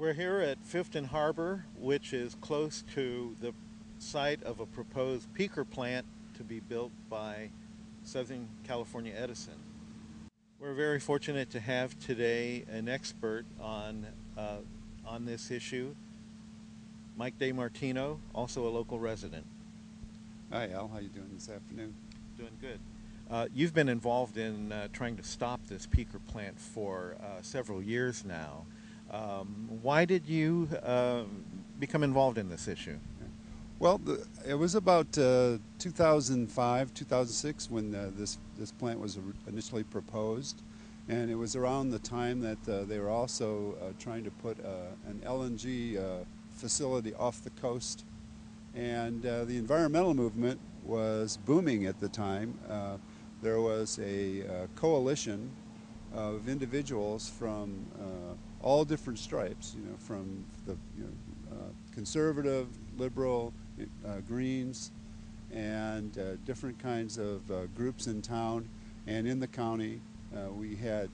We're here at Fifton Harbor, which is close to the site of a proposed peaker plant to be built by Southern California Edison. We're very fortunate to have today an expert on this issue, Mike DeMartino, also a local resident. Hi Al, how you doing this afternoon? Doing good. You've been involved in trying to stop this peaker plant for several years now. Why did you become involved in this issue? Well, it was about 2005, 2006 when this plant was initially proposed, and it was around the time that they were also trying to put an LNG facility off the coast, and the environmental movement was booming at the time. There was a coalition of individuals from all different stripes, from the conservative, liberal, Greens, and different kinds of groups in town and in the county. We had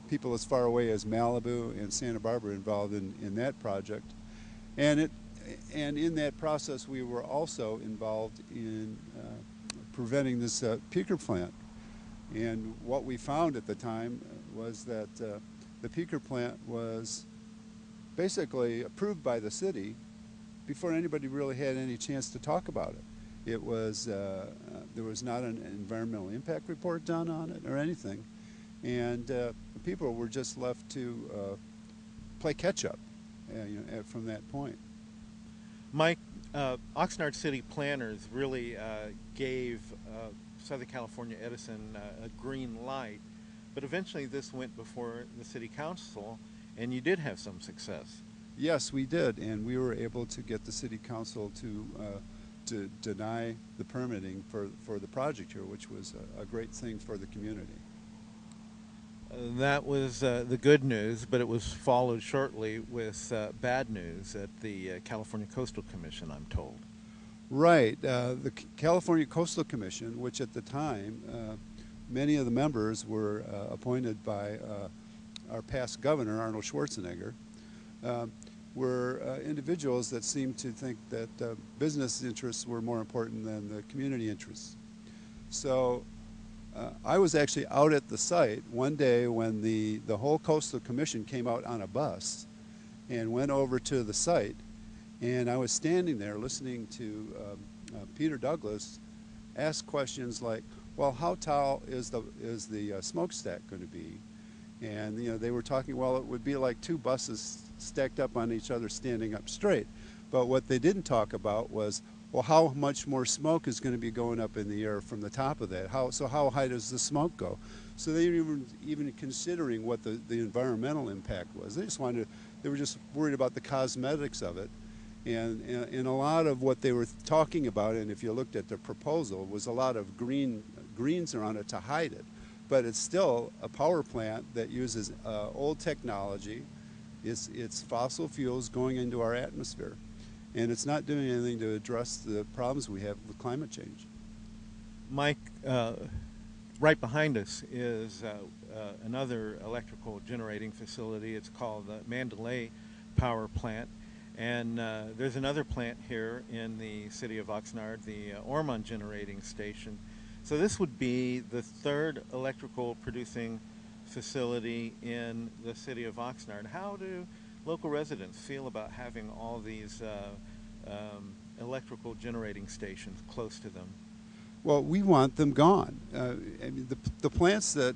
people as far away as Malibu and Santa Barbara involved in that project, and in that process we were also involved in preventing this peaker plant. And what we found at the time was that the peaker plant was basically approved by the city before anybody really had any chance to talk about it. It was there was not an environmental impact report done on it or anything, and people were just left to play catch up from that point. Mike, Oxnard City planners really gave Southern California Edison a green light, but eventually this went before the City Council, and you did have some success. Yes, we did, and we were able to get the City Council to deny the permitting for the project here, which was a great thing for the community. That was the good news, but it was followed shortly with bad news at the California Coastal Commission, I'm told. Right. The California Coastal Commission, which at the time many of the members were appointed by our past governor, Arnold Schwarzenegger, were individuals that seemed to think that business interests were more important than the community interests. So I was actually out at the site one day when the whole Coastal Commission came out on a bus and went over to the site, and I was standing there listening to Peter Douglas ask questions like, well, how tall is the smokestack going to be? And they were talking, well, it would be like two buses stacked up on each other standing up straight. But what they didn't talk about was, well, how much more smoke is going to be going up in the air from the top of that? So how high does the smoke go? So they weren't even considering what the environmental impact was. They were just worried about the cosmetics of it. And a lot of what they were talking about, and if you looked at the proposal, was a lot of greens around it to hide it. But it's still a power plant that uses old technology. It's fossil fuels going into our atmosphere. And it's not doing anything to address the problems we have with climate change. Mike, right behind us is another electrical generating facility. It's called the Mandalay Power Plant. And there's another plant here in the city of Oxnard, the Ormond Generating Station. So this would be the third electrical producing facility in the city of Oxnard. How do local residents feel about having all these electrical generating stations close to them? Well, we want them gone. I mean, the plants that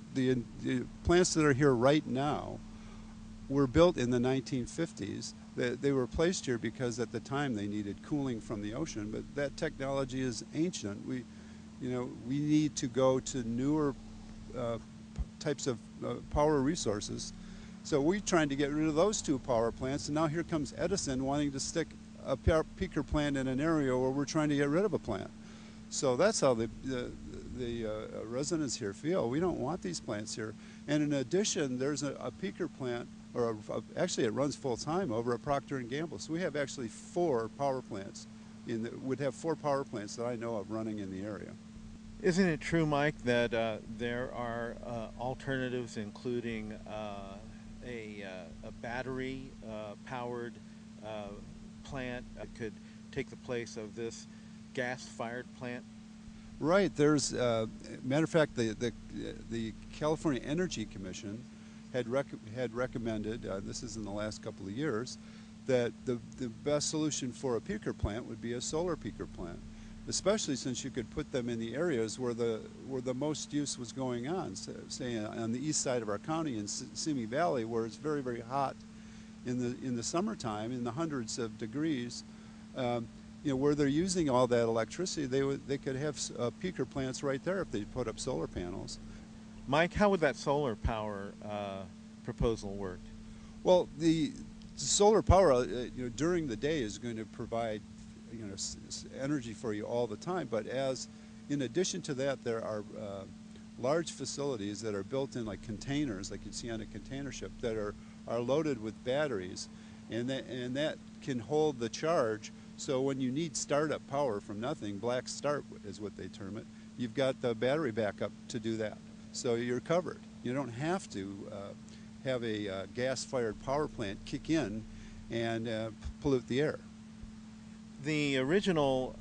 are here right now were built in the 1950s. They were placed here because at the time they needed cooling from the ocean, but that technology is ancient. We need to go to newer types of power resources. So we're trying to get rid of those two power plants, and now here comes Edison wanting to stick a peaker plant in an area where we're trying to get rid of a plant. So that's how the residents here feel. We don't want these plants here. And in addition, there's a peaker plant, or actually it runs full time over at Procter & Gamble. So we have actually four power plants. Would have four power plants that I know of running in the area. Isn't it true, Mike, that there are alternatives, including a battery powered plant could take the place of this gas-fired plant? Right. There's, matter of fact, the California Energy Commission had recommended, this is in the last couple of years, that the best solution for a peaker plant would be a solar peaker plant, especially since you could put them in the areas where the most use was going on, say on the east side of our county in Simi Valley, where it's very, very hot in the summertime, in the hundreds of degrees. Where they're using all that electricity, they could have peaker plants right there if they put up solar panels. Mike, how would that solar power proposal work? Well, the solar power, during the day is going to provide, energy for you all the time. But in addition to that, there are large facilities that are built in like containers, like you'd see on a container ship, that are loaded with batteries, and that can hold the charge. So when you need startup power from nothing, black start is what they term it, you've got the battery backup to do that. So you're covered. You don't have to have a gas-fired power plant kick in and pollute the air. The original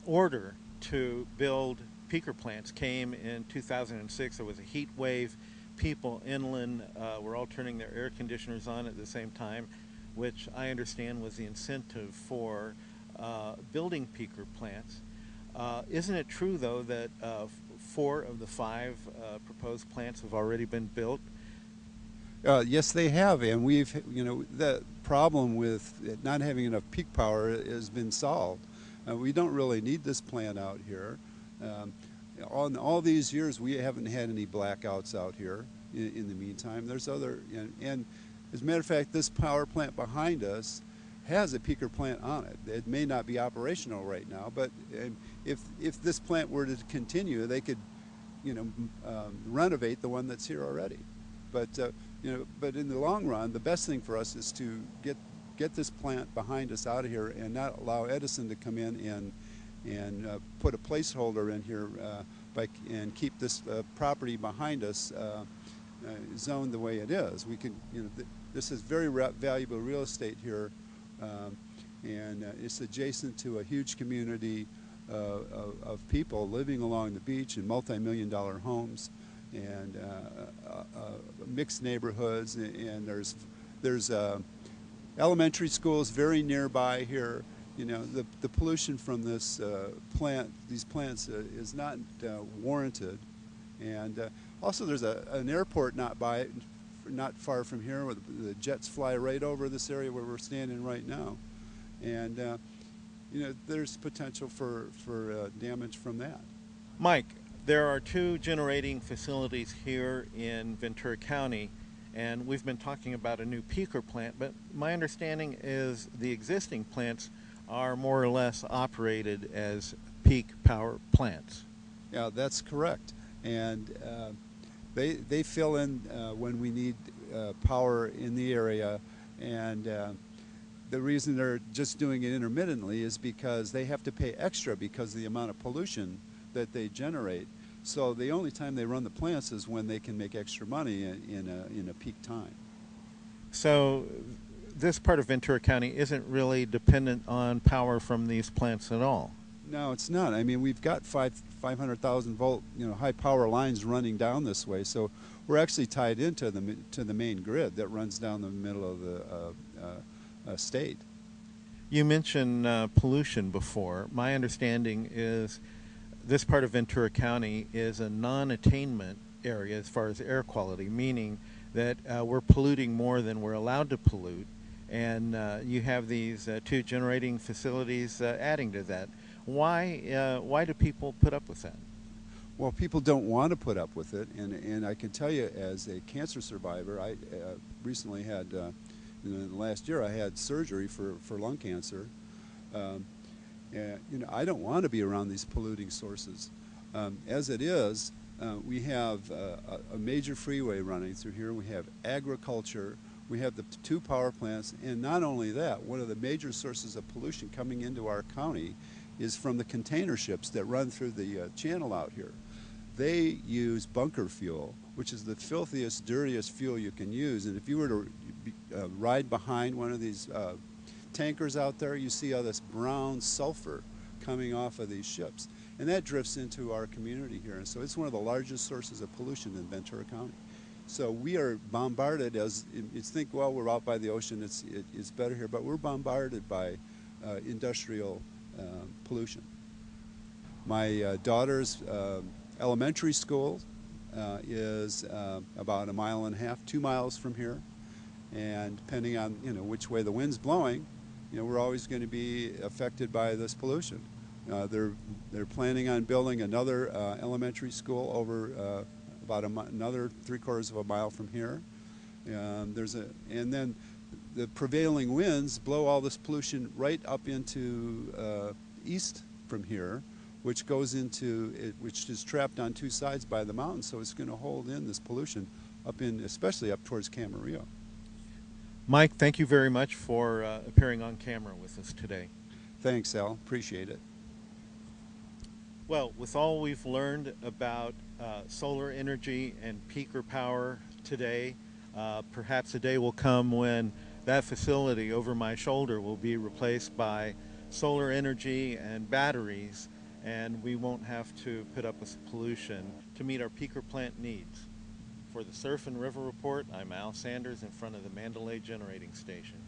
order to build peaker plants came in 2006. There was a heat wave. People inland were all turning their air conditioners on at the same time, which I understand was the incentive for building peaker plants. Isn't it true, though, that 4 of the 5 proposed plants have already been built? Yes, they have, and the problem with not having enough peak power has been solved. We don't really need this plant out here. On all these years, we haven't had any blackouts out here. In the meantime, there's other, and as a matter of fact, this power plant behind us has a peaker plant on it. It may not be operational right now, but if this plant were to continue, they could, renovate the one that's here already. But but in the long run, the best thing for us is to get this plant behind us out of here and not allow Edison to come in and put a placeholder in here and keep this property behind us zoned the way it is. We can, this is very valuable real estate here, and it's adjacent to a huge community of people living along the beach in multi-million-dollar homes and mixed neighborhoods, and there's elementary schools very nearby here. The pollution from these plants is not warranted, and also there's an airport not far from here, where the jets fly right over this area where we're standing right now, and there's potential for damage from that. Mike, there are 2 generating facilities here in Ventura County, and we've been talking about a new peaker plant, but my understanding is the existing plants are more or less operated as peak power plants. Yeah, that's correct, and they fill in when we need power in the area, and the reason they're just doing it intermittently is because they have to pay extra because of the amount of pollution that they generate. So the only time they run the plants is when they can make extra money in a peak time. So this part of Ventura County isn't really dependent on power from these plants at all. No, it's not. I mean, we've got 500,000 volt, high power lines running down this way, so we're actually tied into the main grid that runs down the middle of the state. You mentioned pollution before. My understanding is this part of Ventura County is a non-attainment area as far as air quality, meaning that we're polluting more than we're allowed to pollute, and you have these 2 generating facilities adding to that. Why do people put up with that? Well, people don't want to put up with it, and I can tell you, as a cancer survivor, I recently had, in the last year, I had surgery for lung cancer. And, I don't want to be around these polluting sources. As it is, we have a major freeway running through here. We have agriculture. We have the 2 power plants, and not only that, one of the major sources of pollution coming into our county is from the container ships that run through the channel out here. They use bunker fuel, which is the filthiest, dirtiest fuel you can use. And if you were to ride behind one of these tankers out there, you see all this brown sulfur coming off of these ships. And that drifts into our community here. And so it's one of the largest sources of pollution in Ventura County. So we are bombarded as, you think, well, we're out by the ocean, it's better here, but we're bombarded by industrial pollution. My daughter's elementary school is about 1.5 miles, 2 miles from here. And depending on, which way the wind's blowing, we're always going to be affected by this pollution. They're planning on building another elementary school over about another 3/4 mile from here. And then the prevailing winds blow all this pollution right up into east from here, which goes into it, which is trapped on 2 sides by the mountains. So it's going to hold in this pollution up in, especially up towards Camarillo. Mike, thank you very much for appearing on camera with us today. Thanks, Al. Appreciate it. Well, with all we've learned about solar energy and peaker power today, perhaps a day will come when that facility over my shoulder will be replaced by solar energy and batteries, and we won't have to put up with pollution to meet our peaker plant needs. For the Surf and River Report, I'm Al Sanders in front of the Mandalay Generating Station.